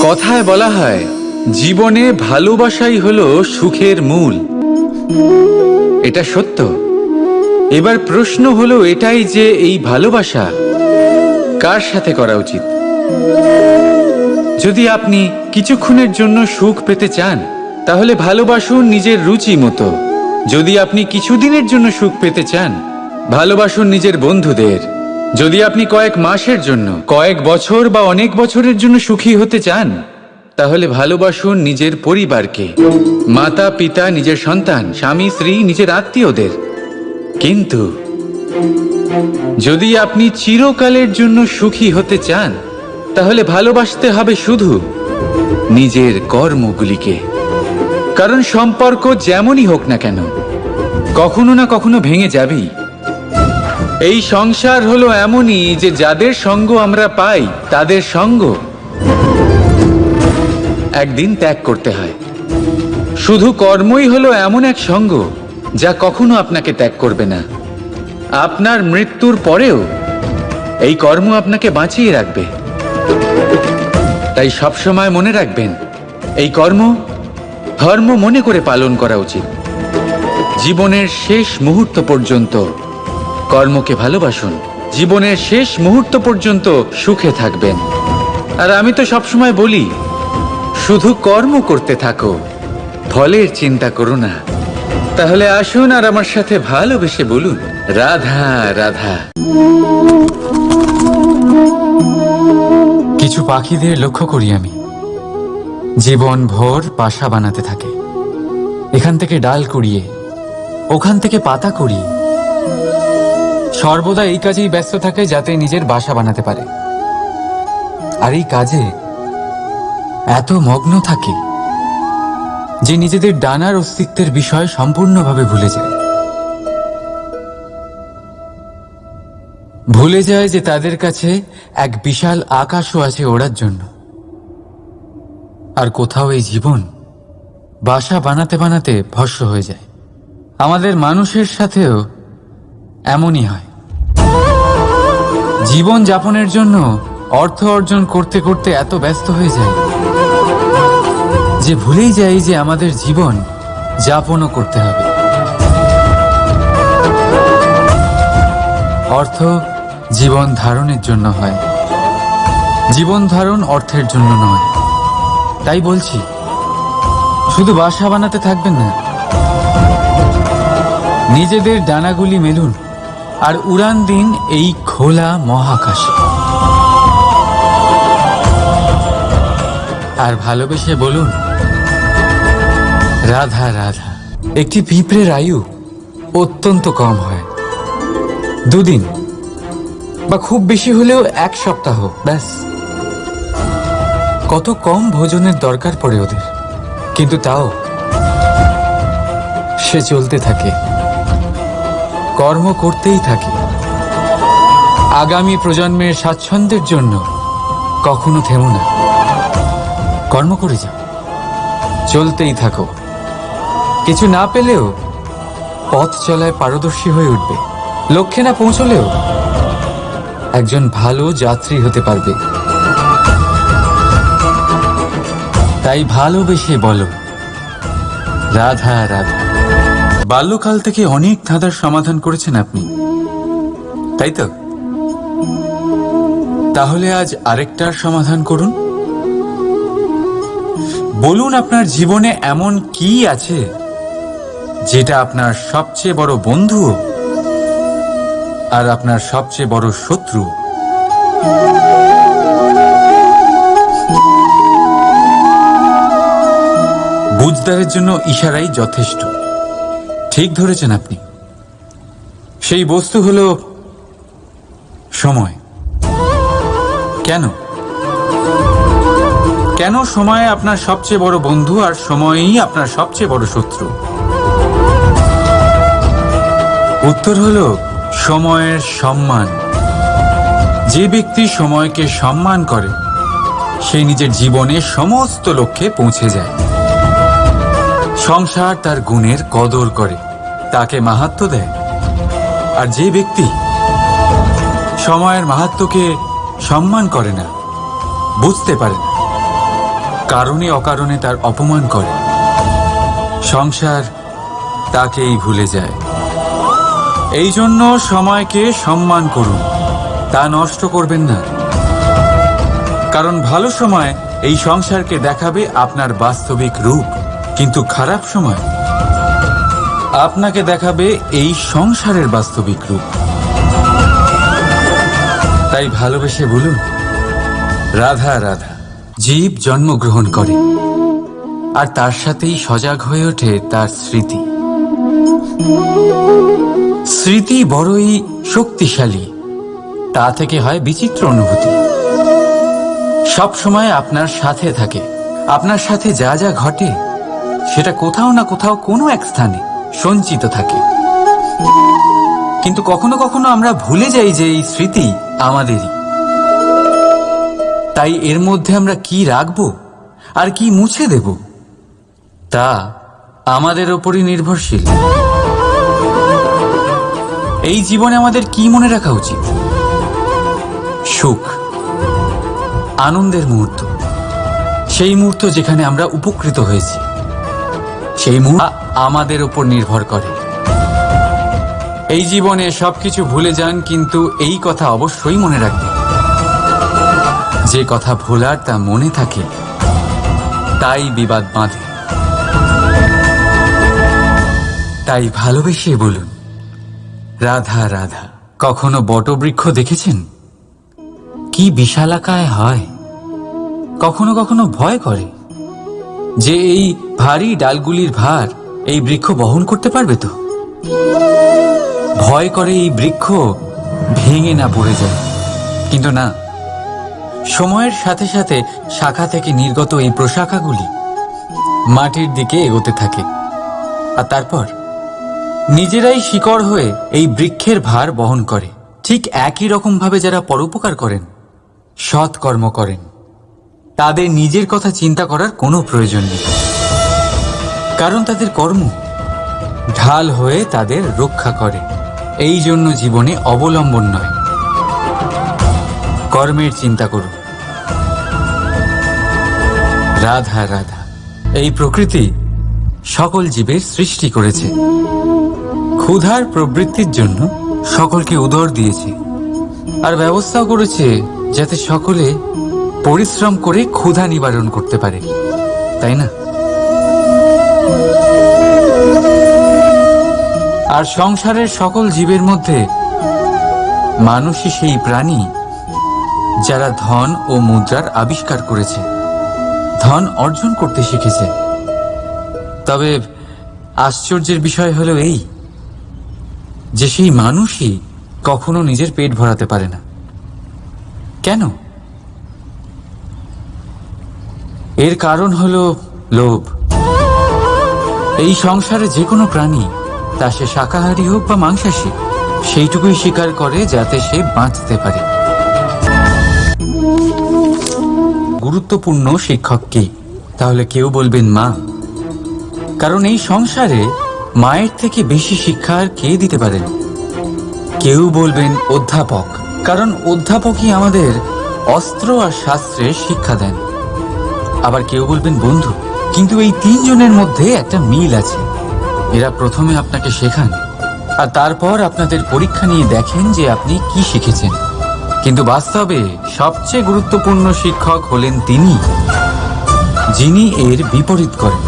কথায় বলা হয় জীবনে ভালোবাসাই হলো সুখের মূল। এটা সত্য। এবার প্রশ্ন হলো এটাই যে এই ভালোবাসা কার সাথে করা উচিত। যদি আপনি কিছুক্ষণের জন্য সুখ পেতে চান তাহলে ভালোবাসুন নিজের রুচি মতো। যদি আপনি কিছুদিনের জন্য সুখ পেতে চান ভালোবাসুন নিজের বন্ধুদের। যদি আপনি কয়েক মাসের জন্য, কয়েক বছর বা অনেক বছরের জন্য সুখী হতে চান তাহলে ভালোবাসুন নিজের পরিবারকে, মাতা পিতা, নিজের সন্তান, স্বামী স্ত্রী, নিজের আত্মীয়দের। কিন্তু যদি আপনি চিরকালের জন্য সুখী হতে চান তাহলে ভালোবাসতে হবে শুধু নিজের কর্মগুলিকে। কারণ সম্পর্ক যেমনই হোক না কেন কখনো না কখনো ভেঙে যাবেই। এই সংসার হলো এমনই যে যাদের সঙ্গ আমরা পাই তাদের সঙ্গ একদিন ত্যাগ করতে হয়। শুধু কর্মই হলো এমন এক সঙ্গ যা কখনো আপনাকে ত্যাগ করবে না। আপনার মৃত্যুর পরেও এই কর্ম আপনাকে বাঁচিয়ে রাখবে। তাই সবসময় মনে রাখবেন, এই কর্ম ধর্ম মনে করে পালন করা উচিত। জীবনের শেষ মুহূর্ত পর্যন্ত কর্মকে ভালোবাসুন। জীবনের শেষ মুহূর্ত পর্যন্ত সুখে থাকবেন। আর আমি তো সবসময় বলি, শুধু কর্ম করতে থাকো, ফলের চিন্তা করো না। তাহলে আসুন আর আমার সাথে ভালোবেসে বলুন, রাধা রাধা। কিছু পাখিদের লক্ষ্য করি আমি, জীবন ভোর বাসা বানাতে থাকে। এখান থেকে ডাল কুড়িয়ে, ওখান থেকে পাতা কুড়িয়ে, সর্বদা এই কাজেই ব্যস্ত থাকে যাতে নিজের বাসা বানাতে পারে। আর এই কাজে এত মগ্ন থাকে যে নিজেদের ডানার অস্তিত্বের বিষয় সম্পূর্ণভাবে ভুলে যায়। ভুলে যায় যে তাদের কাছে এক বিশাল আকাশও আছে ওড়ার জন্য। আর কোথাও এই জীবন বাসা বানাতে বানাতে ভস্ম হয়ে যায়। আমাদের মানুষের সাথেও এমনই হয়। জীবন যাপনের জন্য অর্থ অর্জন করতে করতে এত ব্যস্ত হয়ে যায় যে ভুলেই যাই যে আমাদের জীবন যাপনও করতে হবে। অর্থ জীবন ধারণের জন্য হয়, জীবন ধারণ অর্থের জন্য নয়। তাই বলছি, শুধু বাসা বানাতে থাকবেন না, নিজেদের ডানাগুলি মেলুন আর উড়ান দিন এই খোলা মহাকাশে। আর ভালোবেসে বলুন, রাধা রাধা। একটি পিঁপড়ের আয়ু অত্যন্ত কম হয়, 2 দিন বা খুব বেশি হলেও 1 সপ্তাহ, ব্যাস। কত কম ভোজনের দরকার পড়ে ওদের, কিন্তু তাও সে চলতে থাকে, কর্ম করতেই থাকে। আগামী প্রজন্মের স্বাচ্ছন্দ্যের জন্য কখনো থেমো না, কর্ম করে যাও, চলতেই থাকো। কিছু না পেলেও পথ চলায় পারদর্শী হয়ে উঠবে। লক্ষ্যে না পৌঁছলেও একজন ভালো যাত্রী হতে পারবে। তাই ভালোবেসে বলো, রাধা রাধা। বাল্যকাল থেকে অনেক ধাঁধার সমাধান করেছেন আপনি, তাই তো? তাহলে আজ আরেকটার সমাধান করুন। বলুন, আপনার জীবনে এমন কি আছে যেটা আপনার সবচেয়ে বড় বন্ধু আর আপনার সবচেয়ে বড় শত্রু? বুঝদারের জন্য ইশারাই যথেষ্ট। ঠিক ধরেছেন আপনি। সেই বস্তু হলো সময়। কেন কেন সময় আপনার সবচেয়ে বড় বন্ধু আর সময়ই আপনার সবচেয়ে বড় শত্রু? উত্তর হলো সময়ের সম্মান। যে ব্যক্তি সময়কে সম্মান করে সে নিজের জীবনে সমস্ত লক্ষ্যে পৌঁছে যায়। সংসার তার গুণের কদর করে, তাকে মাহাত্ম্য দেয়। আর যে ব্যক্তি সময়ের মাহাত্ম্যকে সম্মান করে না, বুঝতে পারে না, কারণে অকারণে তার অপমান করে, সংসার তাকেই ভুলে যায়। এই জন্য সময়কে সম্মান করুন, তা নষ্ট করবেন না। কারণ ভালো সময় এই সংসারকে দেখাবে আপনার বাস্তবিক রূপ, কিন্তু খারাপ সময় আপনাকে দেখাবে এই সংসারের বাস্তবিক রূপ। তাই ভালোবেসে বলুন, রাধা রাধা। জীব জন্মগ্রহণ করে, আর তার সাথেই সজাগ হয়ে ওঠে তার স্মৃতি। স্মৃতি বড়ই শক্তিশালী, তা থেকে হয় বিচিত্র অনুভূতি। সব সময় আপনার সাথে থাকে, আপনার সাথে যা যা ঘটে সেটা কোথাও না কোথাও কোনো এক স্থানে সঞ্চিত থাকে। কিন্তু কখনো কখনো আমরা ভুলে যাই যে এই স্মৃতি আমাদেরই। তাই এর মধ্যে আমরা কি রাখবো আর কি মুছে দেব তা আমাদের ওপরই নির্ভরশীল। এই জীবনে আমাদের কি মনে রাখা উচিত? সুখ, আনন্দের মুহূর্ত, সেই মুহূর্ত যেখানে আমরা উপকৃত হয়েছি, সেই মুহূর্ত আমাদের উপর নির্ভর করে। এই জীবনে সবকিছু ভুলে যান, কিন্তু এই কথা অবশ্যই মনে রাখবেন, যে কথা ভোলার তা মনে থাকে তাই বিবাদ বাঁধে। তাই ভালোবেসে বলুন, রাধা রাধা। কখনো বটবৃক্ষ দেখেছেন? কি বিশালাকায় হয়। কখনো কখনো ভয় করে যে এই ভারী ডালগুলির ভার এই বৃক্ষ বহন করতে পারবে তো। ভয় করে এই বৃক্ষ ভেঙে না পড়ে যায়। কিন্তু না, সময়ের সাথে সাথে শাখা থেকে নির্গত এই প্রশাখাগুলি মাটির দিকে এগোতে থাকে, আর তারপর নিজেরাই শিকড় হয়ে এই বৃক্ষের ভার বহন করে। ঠিক একই রকম ভাবে যারা পরোপকার করেন, সৎ কর্ম করেন, তাদের নিজের কথা চিন্তা করার কোনো প্রয়োজন নেই, কারণ তাদের কর্ম ঢাল হয়ে তাদের রক্ষা করে। এই জন্য জীবনে অবলম্বন নয়, কর্মের চিন্তা করুন। রাধা রাধা। এই প্রকৃতি সকল জীবের সৃষ্টি করেছে, ক্ষুধার প্রবৃত্তির জন্য সকলকে উদর দিয়েছে, আর ব্যবস্থাও করেছে যাতে সকলে পরিশ্রম করে ক্ষুধা নিবারণ করতে পারে, তাই না? আর সংসারের সকল জীবের মধ্যে মানুষই সেই প্রাণী যারা ধন ও মুদ্রার আবিষ্কার করেছে, ধন অর্জন করতে শিখেছে। তবে আশ্চর্যের বিষয় হলো এই যে সেই মানুষই কখনো নিজের পেট ভরাতে পারে না। কেন? এর কারণ হলো লোভ। এই সংসারে যে কোনো প্রাণী, তা সে শাকাহারী হোক বা মাংসাশী, সেইটুকুই স্বীকার করে যাতে সে বাঁচতে পারে। গুরুত্বপূর্ণ শিক্ষক কে? তাহলে কেউ বলবেন মা, কারণ এই সংসারে মায়ের থেকে বেশি শিক্ষা আর কে দিতে পারেন। কেউ বলবেন অধ্যাপক, কারণ অধ্যাপকই আমাদের অস্ত্র আর শাস্ত্রের শিক্ষা দেন। আবার কেউ বলবেন বন্ধু, কিন্তু এই তিনজনের মধ্যে একটা মিল আছে। এরা প্রথমে আপনাকে শেখান, আর তারপর আপনাদের পরীক্ষা নিয়ে দেখেন যে আপনি কি শিখেছেন। কিন্তু বাস্তবে সবচেয়ে গুরুত্বপূর্ণ শিক্ষক হলেন তিনি, যিনি এর বিপরীত করেন,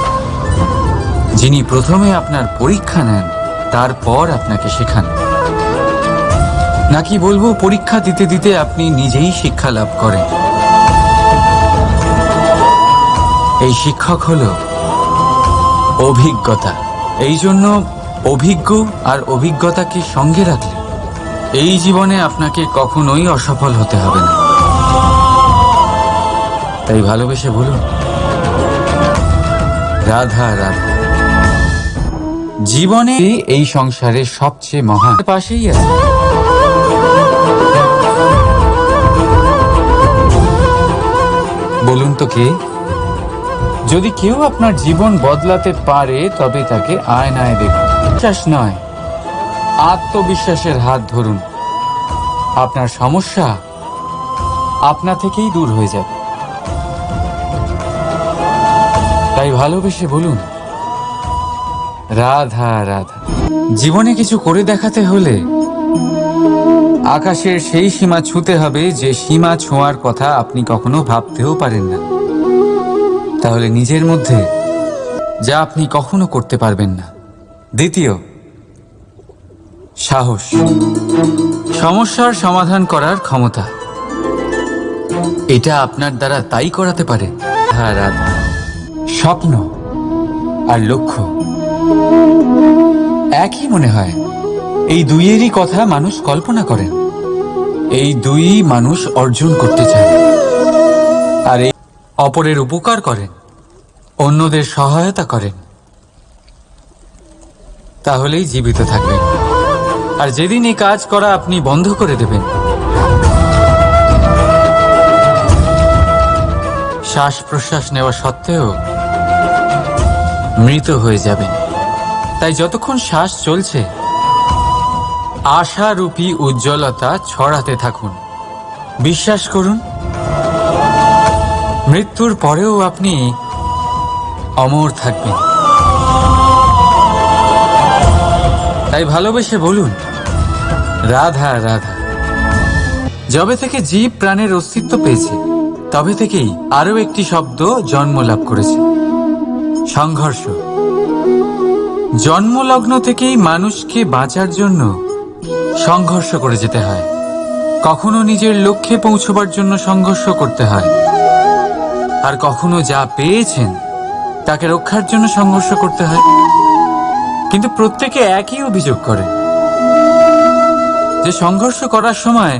যিনি প্রথমে আপনার পরীক্ষা নেন, তারপর আপনাকে শেখান। নাকি বলবো, পরীক্ষা দিতে দিতে আপনি নিজেই শিক্ষা লাভ করেন। এই শিক্ষক হলো অভিজ্ঞতা। এই জন্য অভিজ্ঞ আর অভিজ্ঞতাকে সঙ্গে রাখলে এই জীবনে আপনাকে কখনোই অসফল হতে হবে না। তাই ভালোবেসে বলুন, রাধা রাধা। জীবনে এই সংসারের সবচেয়ে মহান পাশেই আছে। বলুন তো কে? যদি কেউ আপনার জীবন বদলাতে পারে তবে তাকে আয়নায় দেখুন। বিশ্বাস নয়, আত্মবিশ্বাসের হাত ধরুন। আপনার সমস্যা আপনা থেকেই দূর হয়ে যাবে। তাই ভালোবেসে বলুন, রাধা রাধা। জীবনে কিছু করে দেখাতে হলে আকাশের সেই সীমা ছুঁতে হবে যে সীমা ছোঁয়ার কথা আপনি কখনো ভাবতেও পারেন না। তাহলে নিজের মধ্যে যা আপনি কখনো করতে পারবেন না। দ্বিতীয়, সাহস, সমস্যার সমাধান করার ক্ষমতা। এটা আপনার দ্বারা তাই করাতে পারে রাধা। স্বপ্ন আর লক্ষ্য একই মনে হয়। এই দুইয়েরই কথা মানুষ কল্পনা করেন, এই দুই মানুষ অর্জন করতে চান, আর এই অপরের উপকার করেন, অন্যদের সহায়তা করেন। তাহলেই জীবিত থাকবেন। আর যেদিন এই কাজ করা আপনি বন্ধ করে দেবেন, শ্বাস প্রশ্বাস নেওয়া সত্ত্বেও মৃত হয়ে যাবেন। তাই যতক্ষণ শ্বাস চলছে আশারূপী উজ্জ্বলতা ছড়াতে থাকুন। বিশ্বাস করুন, মৃত্যুর পরেও আপনি অমর থাকবেন। তাই ভালোবেসে বলুন, রাধা রাধা। যবে থেকে জীব প্রাণের অস্তিত্ব পেয়েছে তবে থেকেই আরো একটি শব্দ জন্ম লাভ করেছে, সংঘর্ষ। জন্মলগ্ন থেকেই মানুষকে বাঁচার জন্য সংঘর্ষ করে যেতে হয়। কখনো নিজের লক্ষ্যে পৌঁছবার জন্য সংঘর্ষ করতে হয়, আর কখনো যা পেয়েছেন তাকে রক্ষার জন্য সংঘর্ষ করতে হয়। কিন্তু প্রত্যেকে একই অভিযোগ করে যে সংঘর্ষ করার সময়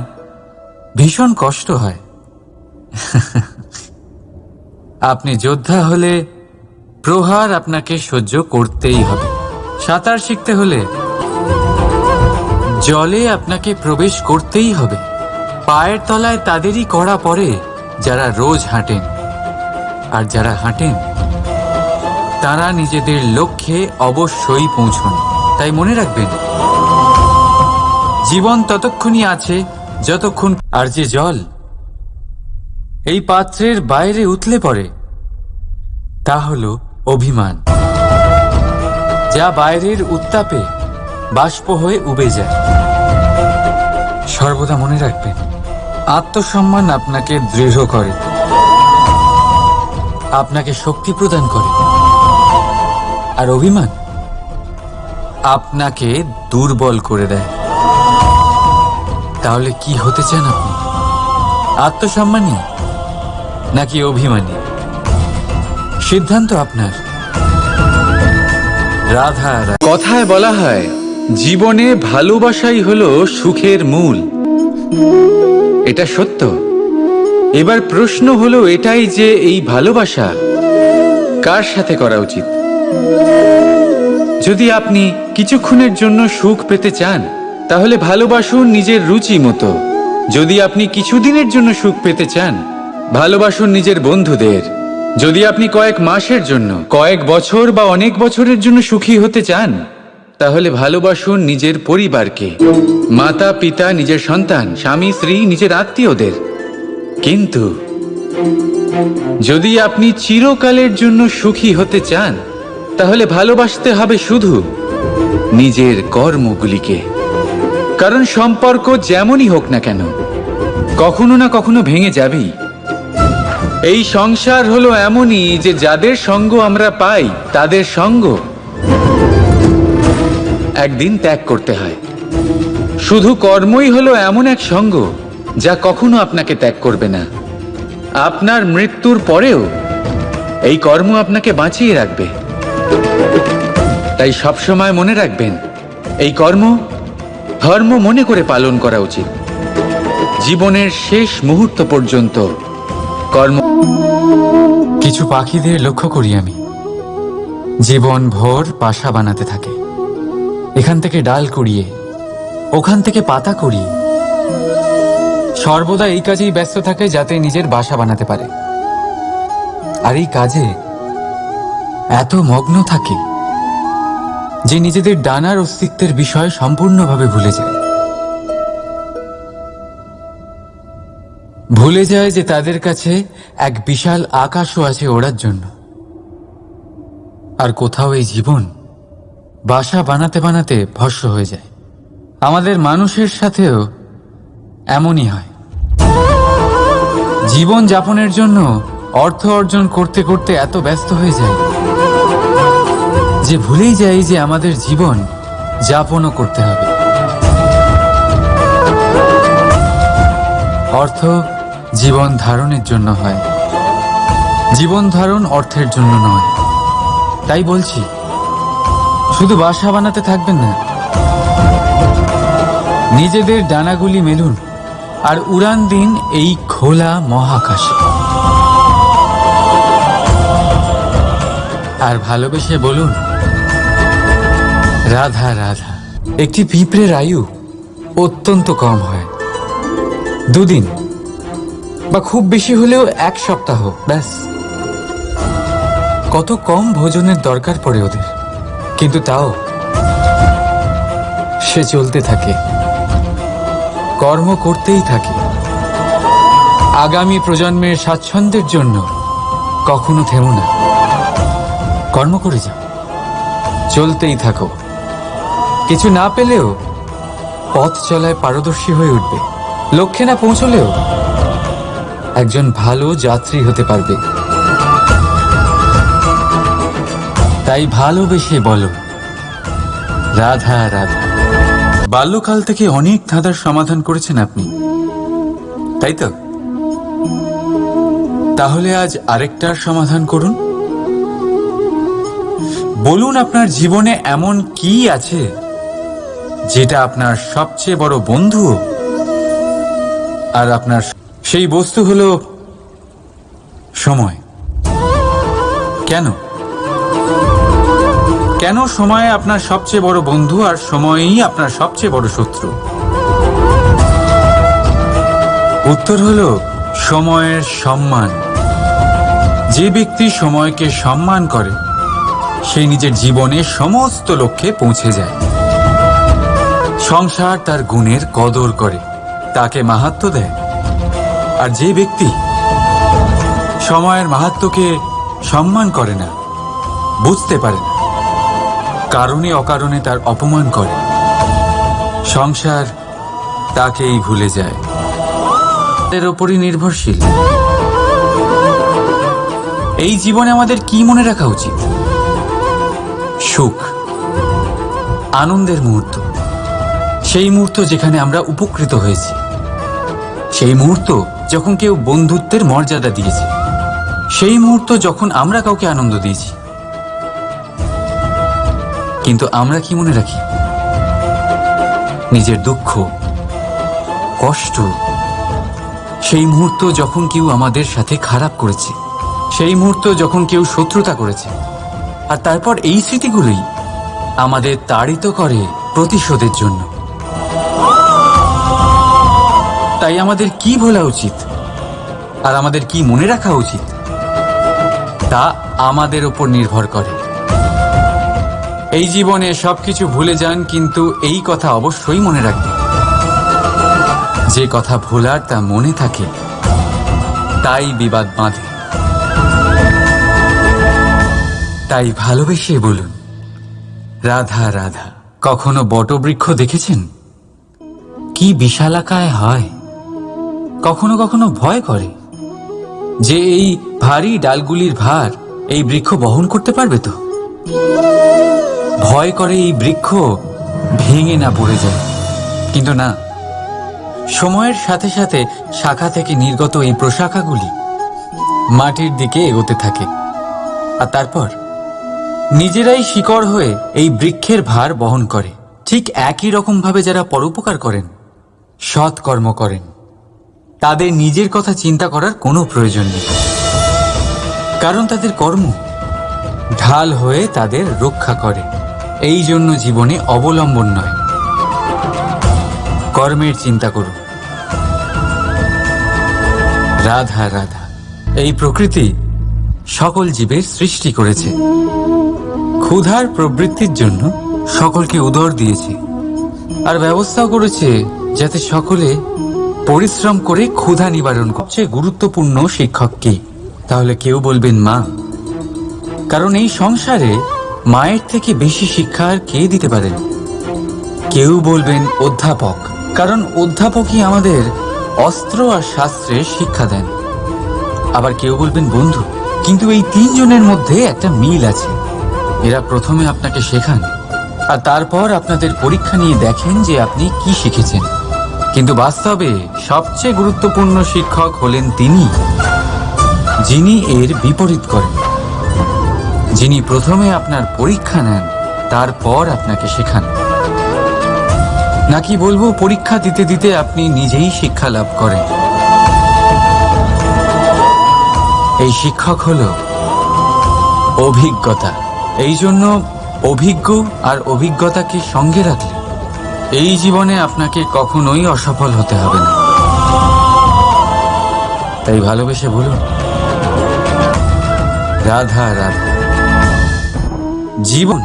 ভীষণ কষ্ট হয়। আপনি যোদ্ধা হলে প্রহার আপনাকে সহ্য করতেই হবে। সাঁতার শিখতে হলে জলে আপনাকে প্রবেশ করতেই হবে। পায়ের তলায় তাদেরই কড়া পড়ে যারা রোজ হাঁটেন, আর যারা হাঁটেন তারা নিজেদের লক্ষ্যে অবশ্যই পৌঁছন। তাই মনে রাখবেন, জীবন ততক্ষণই আছে যতক্ষণ, আর যে জল এই পাত্রের বাইরে উতলে পড়ে তা হলো অভিমান, যা বাইরের উত্তাপে বাষ্প হয়ে উবে যায়। সর্বদা মনে রাখবেন, আত্মসম্মান আপনাকে দৃঢ় করে, আপনাকে শক্তি প্রদান করে, আর অভিমান আপনাকে দুর্বল করে দেয়। তাহলে কি হতে চান আপনি? আত্মসম্মানী নাকি অভিমানী? সিদ্ধান্ত আপনার। রাধা। কথায় বলা হয়, জীবনে ভালোবাসাই হলো সুখের মূল। এটা সত্য। এবার প্রশ্ন হলো এটাই যে এই ভালোবাসা কার সাথে করা উচিত। যদি আপনি কিছুক্ষণের জন্য সুখ পেতে চান তাহলে ভালোবাসুন নিজের রুচি মতো। যদি আপনি কিছুদিনের জন্য সুখ পেতে চান ভালোবাসুন নিজের বন্ধুদের। যদি আপনি কয়েক মাসের জন্য, কয়েক বছর বা অনেক বছরের জন্য সুখী হতে চান তাহলে ভালোবাসুন নিজের পরিবারকে, মাতা পিতা, নিজের সন্তান, স্বামী স্ত্রী, নিজের আত্মীয়দের। কিন্তু যদি আপনি চিরকালের জন্য সুখী হতে চান তাহলে ভালোবাসতে হবে শুধু নিজের কর্মগুলিকে। কারণ সম্পর্ক যেমনই হোক না কেন কখনো না কখনো ভেঙে যাবেই। এই সংসার হলো এমনই যে যাদের সঙ্গ আমরা পাই তাদের সঙ্গ একদিন ত্যাগ করতে হয়। শুধু কর্মই হলো এমন এক সঙ্গ যা কখনো আপনাকে ত্যাগ করবে না। আপনার মৃত্যুর পরেও এই কর্ম আপনাকে বাঁচিয়ে রাখবে। তাই সবসময় মনে রাখবেন, এই কর্ম ধর্ম মনে করে পালন করা উচিত। জীবনের শেষ মুহূর্ত পর্যন্ত কর্ম। কিছু পাখিদের লক্ষ্য করি আমি, জীবন ভোর বাসা বানাতে থাকে। এখান থেকে ডাল কুড়িয়ে, ওখান থেকে পাতা কুড়িয়ে, সর্বদা এই কাজেই ব্যস্ত থাকে যাতে নিজের বাসা বানাতে পারে। আর এই কাজে এত মগ্ন থাকে যে নিজেদের ডানার অস্তিত্বের বিষয় সম্পূর্ণভাবে ভুলে যায়। ভুলে যায় যে তাদের কাছে এক বিশাল আকাশও আছে ওড়ার জন্য। আর কোথাও এই জীবন বাসা বানাতে বানাতে ভস্ম হয়ে যায়। আমাদের মানুষের সাথেও এমনই হয়। জীবন যাপনের জন্য অর্থ অর্জন করতে করতে এত ব্যস্ত হয়ে যায় যে ভুলেই যাই যে আমাদের জীবন যাপনও করতে হবে। অর্থ জীবন ধারণের জন্য হয়, জীবন ধারণ অর্থের জন্য নয়। তাই বলছি, শুধু বাসা বানাতে থাকবেন না, নিজেদের ডানাগুলি মেলুন আর উড়ান দিন এই খোলা মহাকাশে। আর ভালোবেসে বলুন, রাধা রাধা। একটি পিঁপড়ের আয়ু অত্যন্ত কম হয়, 2 দিন বা খুব বেশি হলেও 1 সপ্তাহ, ব্যাস। কত কম ভোজনের দরকার পড়ে ওদের, কিন্তু তাও সে চলতে থাকে, কর্ম করতেই থাকে। আগামী প্রজন্মের স্বাচ্ছন্দ্যের জন্য কখনো থেমো না, কর্ম করে যাও, চলতেই থাকো। কিছু না পেলেও পথ চলায় পারদর্শী হয়ে উঠবে, লক্ষ্যে না পৌঁছলেও একজন ভালো যাত্রী হতে পারবে। তাই ভালোবেসে বলো, রাধা রাধা। বাল্যকাল থেকে অনেক ধাঁধার সমাধান করেছেন আপনি, তাই তো? তাহলে আজ আরেকটার সমাধান করুন। বলুন, আপনার জীবনে এমন কি আছে যেটা আপনার সবচেয়ে বড় বন্ধু, আর আপনার সেই বস্তু হলো সময়। কেন কেন সময় আপনার সবচেয়ে বড় বন্ধু আর সময়ই আপনার সবচেয়ে বড় শত্রু? উত্তর হলো সময়ের সম্মান। যে ব্যক্তি সময়কে সম্মান করে সে নিজের জীবনে সমস্ত লক্ষ্যে পৌঁছে যায়। সংসার তার গুণের কদর করে, তাকে মাহাত্ম্য দেয়। আর যে ব্যক্তি সময়ের মাহাত্ম্যকে সম্মান করে না, বুঝতে পারে না, কারণে অকারণে তার অপমান করে, সংসার তাকেই ভুলে যায়। এর ওপরই নির্ভরশীল। এই জীবনে আমাদের কি মনে রাখা উচিত? সুখ, আনন্দের মুহূর্ত, সেই মুহূর্ত যেখানে আমরা উপকৃত হয়েছি, সেই মুহূর্ত যখন কেউ বন্ধুত্বের মর্যাদা দিয়েছে, সেই মুহূর্ত যখন আমরা কাউকে আনন্দ দিয়েছি। কিন্তু আমরা কি মনে রাখি? নিজের দুঃখ, কষ্ট, সেই মুহূর্ত যখন কেউ আমাদের সাথে খারাপ করেছে, সেই মুহূর্ত যখন কেউ শত্রুতা করেছে। আর তারপর এই স্মৃতিগুলোই আমাদের তাড়িত করে প্রতিশোধের জন্য। তাই আমাদের কি ভোলা উচিত আর আমাদের কি মনে রাখা উচিত তা আমাদের উপর নির্ভর করে। এই জীবনে সবকিছু ভুলে যান, কিন্তু এই কথা অবশ্যই মনে রাখবেন, যে কথা ভোলার তা মনে থাকে তাই বিবাদ বাঁধে। তাই ভালোবেসে বলুন, রাধা রাধা। কখনো বটবৃক্ষ দেখেছেন? কি বিশালাকায় হয়। কখনো কখনো ভয় করে যে এই ভারী ডালগুলির ভার এই বৃক্ষ বহন করতে পারবে তো। ভয় করে এই বৃক্ষ ভেঙে না পড়ে যায়। কিন্তু না, সময়ের সাথে সাথে শাখা থেকে নির্গত এই প্রশাখাগুলি মাটির দিকে এগোতে থাকে, আর তারপর নিজেরাই শিকড় হয়ে এই বৃক্ষের ভার বহন করে। ঠিক একই রকম ভাবে যারা পরোপকার করেন, সৎ কর্ম করেন, তাদের নিজের কথা চিন্তা করার কোনো প্রয়োজন নেই, কারণ তাদের কর্ম ঢাল হয়ে তাদের রক্ষা করে। এই জন্য জীবনে অবলম্বন নয়, কর্মের চিন্তা করুন। রাধা রাধা। এই প্রকৃতি সকল জীবের সৃষ্টি করেছে, ক্ষুধার প্রবৃত্তির জন্য সকলকে উদর দিয়েছে, আর ব্যবস্থাও করেছে যাতে সকলে পরিশ্রম করে ক্ষুধা নিবারণ। সবচেয়ে গুরুত্বপূর্ণ শিক্ষক কি? তাহলে কেউ বলবেন মা, কারণ এই সংসারে মায়ের থেকে বেশি শিক্ষা আর কে দিতে পারেন? কেউ বলবেন অধ্যাপক, কারণ অধ্যাপকই আমাদের অস্ত্র আর শাস্ত্রে শিক্ষা দেন। আবার কেউ বলবেন বন্ধু। কিন্তু এই তিনজনের মধ্যে একটা মিল আছে। এরা প্রথমে আপনাকে শেখান আর তারপর আপনাদের পরীক্ষা নিয়ে দেখেন যে আপনি কি শিখেছেন। কিন্তু বাস্তবে সবচেয়ে গুরুত্বপূর্ণ শিক্ষক হলেন তিনি, যিনি এর বিপরীত করেন, যিনি প্রথমে আপনার পরীক্ষা নেন তারপর আপনাকে শেখান। নাকি বলবো পরীক্ষা দিতে দিতে আপনি নিজেই শিক্ষা লাভ করেন। এই শিক্ষক হলো অভিজ্ঞতা। এই জন্য অভিজ্ঞ আর অভিজ্ঞতাকে সঙ্গে রাখলে এই জীবনে আপনাকে কখনোই অসফল হতে হবে না। তাই ভালোবেসে বলুন, রাধা রাধা। জীবন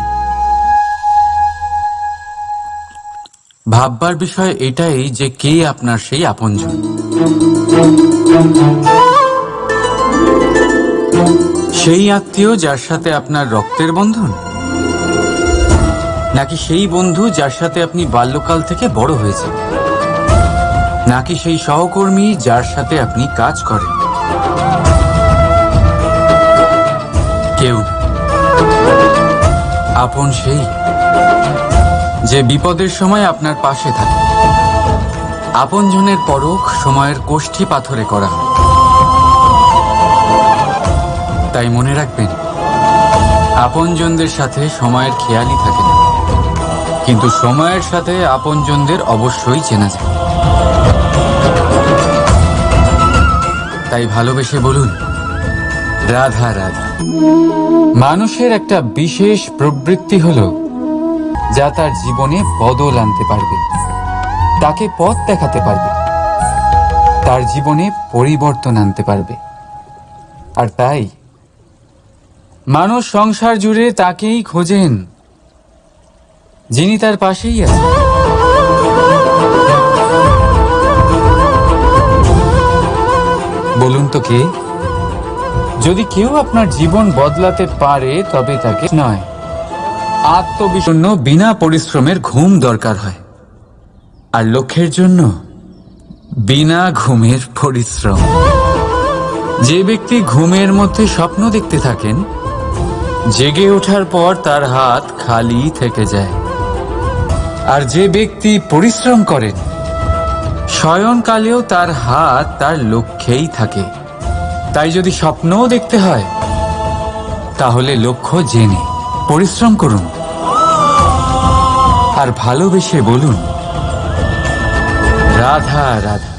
ভাববার বিষয় এটাই যে কে আপনার সেই আপনজন। সেই আত্মীয় যার সাথে আপনার রক্তের বন্ধন, নাকি সেই বন্ধু যার সাথে আপনি বাল্যকাল থেকে বড় হয়েছেন, নাকি সেই সহকর্মী যার সাথে আপনি কাজ করেন? কেউ না। আপন সেই যে বিপদের সময় আপনার পাশে থাকে। আপনজনের পরখ সময়ের কোষ্ঠী পাথরে করা হয়। তাই মনে রাখবেন, আপনজনদের সাথে সময়ের খেয়ালই থাকে না, কিন্তু সময়ের সাথে আপনজনদের অবশ্যই চেনা যায়। তাই ভালোবেসে বলুন, রাধা রাধা। মানুষের একটা বিশেষ প্রবৃত্তি হলো যা তার জীবনে বদল আনতে পারবে, তাকে পথ দেখাতে পারবে, তার জীবনে পরিবর্তন আনতে পারবে। আর তাই মানুষ সংসার জুড়ে তাকেই খোঁজেন, যিনি তার পাশেই আছেন। বলুন তো কে? যদি কেউ আপনার জীবন বদলাতে পারে তবে তাকে নয়, আত্মবিশ্বাস বিনা পরিশ্রমের ঘুম দরকার হয়, আর লক্ষ্যের জন্য বিনা ঘুমের পরিশ্রম। যে ব্যক্তি ঘুমের মধ্যে স্বপ্ন দেখতে থাকেন, জেগে ওঠার পর তার হাত খালি থেকে যায়। আর যে ব্যক্তি পরিশ্রম করেন, শয়নকালেও তার হাত তার লক্ষ্যেই থাকে। তাই যদি স্বপ্নও দেখতে হয়, তাহলে লক্ষ্য জেনে পরিশ্রম করুন আর ভালোবেসে বলুন, রাধা রাধা।